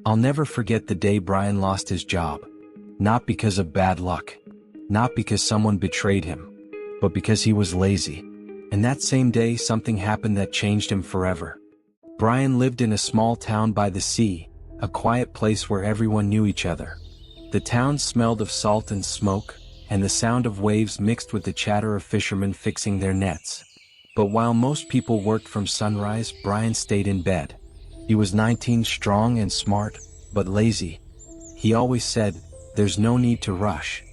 I'll never forget the day Brian lost his job. Not because of bad luck. Not because someone betrayed him. But because he was lazy. And that same day something happened that changed him forever. Brian lived in a small town by the sea, a quiet place where everyone knew each other. The town smelled of salt and smoke, and the sound of waves mixed with the chatter of fishermen fixing their nets. But while most people worked from sunrise, Brian stayed in bed. He was 19, strong and smart, but lazy. He always said, "There's no need to rush.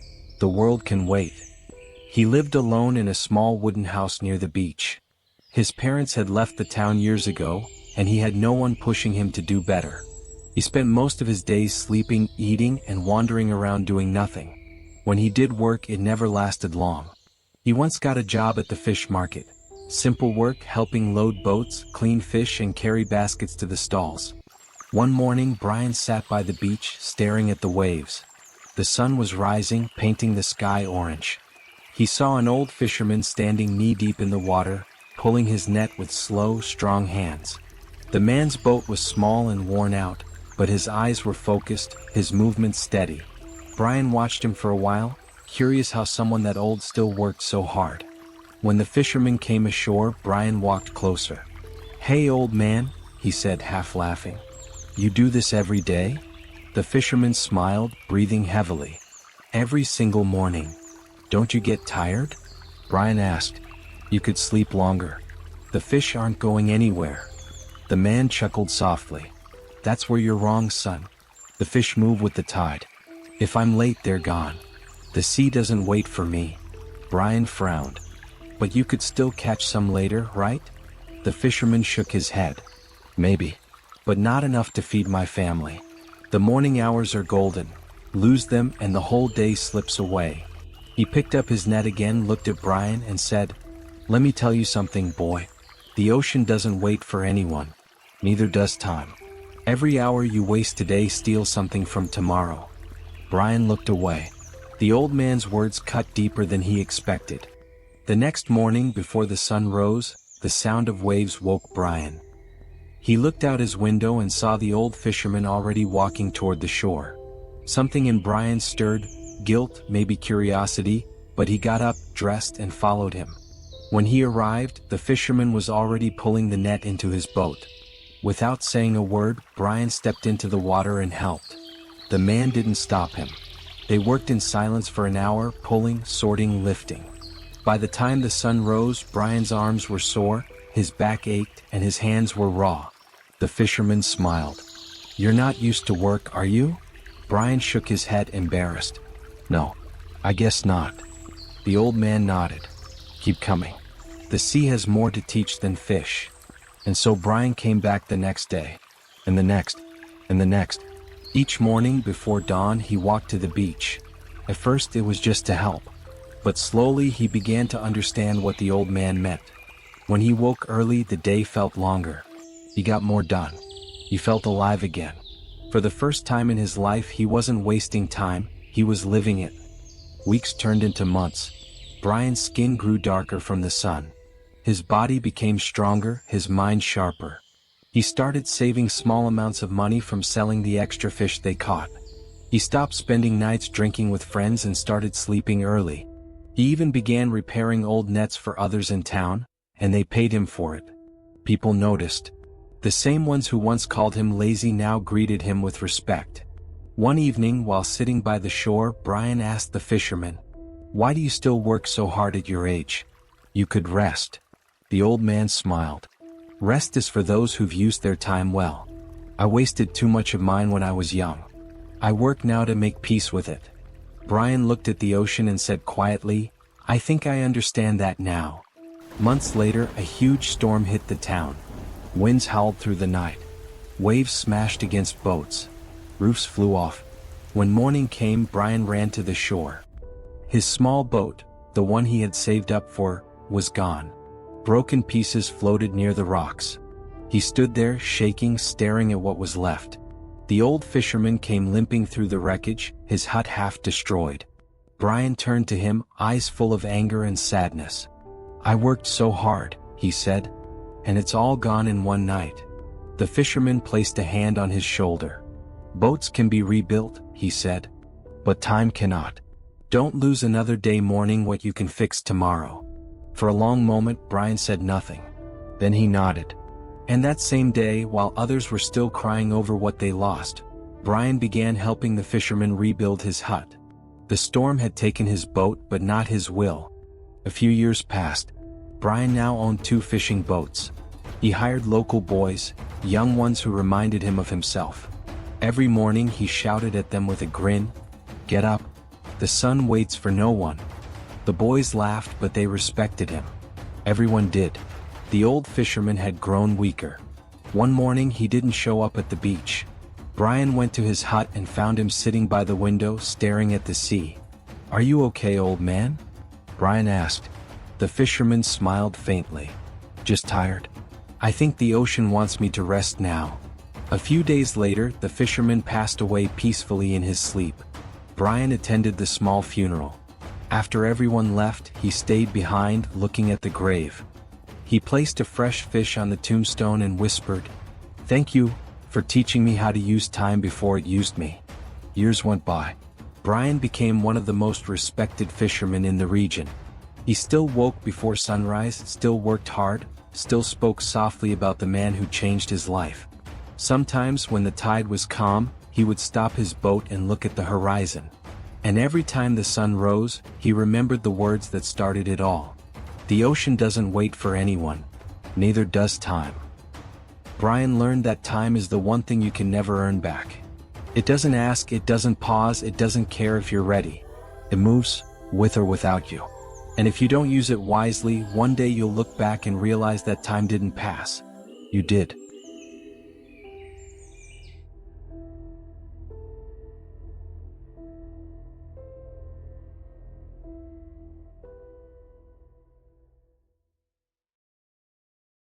The world can wait." He lived alone in a small wooden house near the beach. His parents had left the town years ago, and he had no one pushing him to do better. He spent most of his days sleeping, eating, and wandering around doing nothing. When he did work, it never lasted long. He once got a job at the fish market. Simple work, helping load boats, clean fish, and carry baskets to the stalls. One morning, Brian sat by the beach, staring at the waves. The sun was rising, painting the sky orange. He saw an old fisherman standing knee-deep in the water, pulling his net with slow, strong hands. The man's boat was small and worn out, but his eyes were focused, his movements steady. Brian watched him for a while, curious how someone that old still worked so hard. When the fisherman came ashore, Brian walked closer. "Hey, old man," he said, half laughing. "You do this every day?" The fisherman smiled, breathing heavily. "Every single morning." "Don't you get tired?" Brian asked. "You could sleep longer. The fish aren't going anywhere." The man chuckled softly. "That's where you're wrong, son. The fish move with the tide. If I'm late, they're gone. The sea doesn't wait for me." Brian frowned. "But you could still catch some later, right?" The fisherman shook his head. "Maybe. But not enough to feed my family. The morning hours are golden. Lose them and the whole day slips away." He picked up his net again, looked at Brian, and said, "Let me tell you something, boy. The ocean doesn't wait for anyone. Neither does time. Every hour you waste today steals something from tomorrow." Brian looked away. The old man's words cut deeper than he expected. The next morning, before the sun rose, the sound of waves woke Brian. He looked out his window and saw the old fisherman already walking toward the shore. Something in Brian stirred, guilt, maybe curiosity, but he got up, dressed, and followed him. When he arrived, the fisherman was already pulling the net into his boat. Without saying a word, Brian stepped into the water and helped. The man didn't stop him. They worked in silence for an hour, pulling, sorting, lifting. By the time the sun rose, Brian's arms were sore, his back ached, and his hands were raw. The fisherman smiled. "You're not used to work, are you?" Brian shook his head, embarrassed. "No, I guess not." The old man nodded. "Keep coming. The sea has more to teach than fish." And so Brian came back the next day, and the next, and the next. Each morning before dawn, he walked to the beach. At first it was just to help, but slowly he began to understand what the old man meant. When he woke early, the day felt longer. He got more done. He felt alive again. For the first time in his life, he wasn't wasting time, he was living it. Weeks turned into months. Brian's skin grew darker from the sun. His body became stronger, his mind sharper. He started saving small amounts of money from selling the extra fish they caught. He stopped spending nights drinking with friends and started sleeping early. He even began repairing old nets for others in town, and they paid him for it. People noticed. The same ones who once called him lazy now greeted him with respect. One evening, while sitting by the shore, Brian asked the fisherman, "Why do you still work so hard at your age? You could rest." The old man smiled. "Rest is for those who've used their time well. I wasted too much of mine when I was young. I work now to make peace with it." Brian looked at the ocean and said quietly, "I think I understand that now." Months later, a huge storm hit the town. Winds howled through the night. Waves smashed against boats. Roofs flew off. When morning came, Brian ran to the shore. His small boat, the one he had saved up for, was gone. Broken pieces floated near the rocks. He stood there, shaking, staring at what was left. The old fisherman came limping through the wreckage, his hut half destroyed. Brian turned to him, eyes full of anger and sadness. "I worked so hard," he said, "and it's all gone in one night." The fisherman placed a hand on his shoulder. Boats can be rebuilt, he said. But time cannot. Don't lose another day mourning what you can fix tomorrow. For a long moment, Brian said nothing. Then he nodded. And that same day, while others were still crying over what they lost, Brian began helping the fisherman rebuild his hut. The storm had taken his boat, but not his will. A few years passed. Brian now owned 2 fishing boats. He hired local boys, young ones who reminded him of himself. Every morning he shouted at them with a grin, "Get up. The sun waits for no one." The boys laughed, but they respected him. Everyone did. The old fisherman had grown weaker. One morning he didn't show up at the beach. Brian went to his hut and found him sitting by the window staring at the sea. "Are you okay, old man?" Brian asked. The fisherman smiled faintly. "Just tired. I think the ocean wants me to rest now." A few days later, the fisherman passed away peacefully in his sleep. Brian attended the small funeral. After everyone left, he stayed behind, looking at the grave. He placed a fresh fish on the tombstone and whispered, "Thank you for teaching me how to use time before it used me." Years went by. Brian became one of the most respected fishermen in the region. He still woke before sunrise, still worked hard, still spoke softly about the man who changed his life. Sometimes when the tide was calm, he would stop his boat and look at the horizon. And every time the sun rose, he remembered the words that started it all. The ocean doesn't wait for anyone. Neither does time. Brian learned that time is the one thing you can never earn back. It doesn't ask, it doesn't pause, it doesn't care if you're ready. It moves, with or without you. And if you don't use it wisely, one day you'll look back and realize that time didn't pass. You did.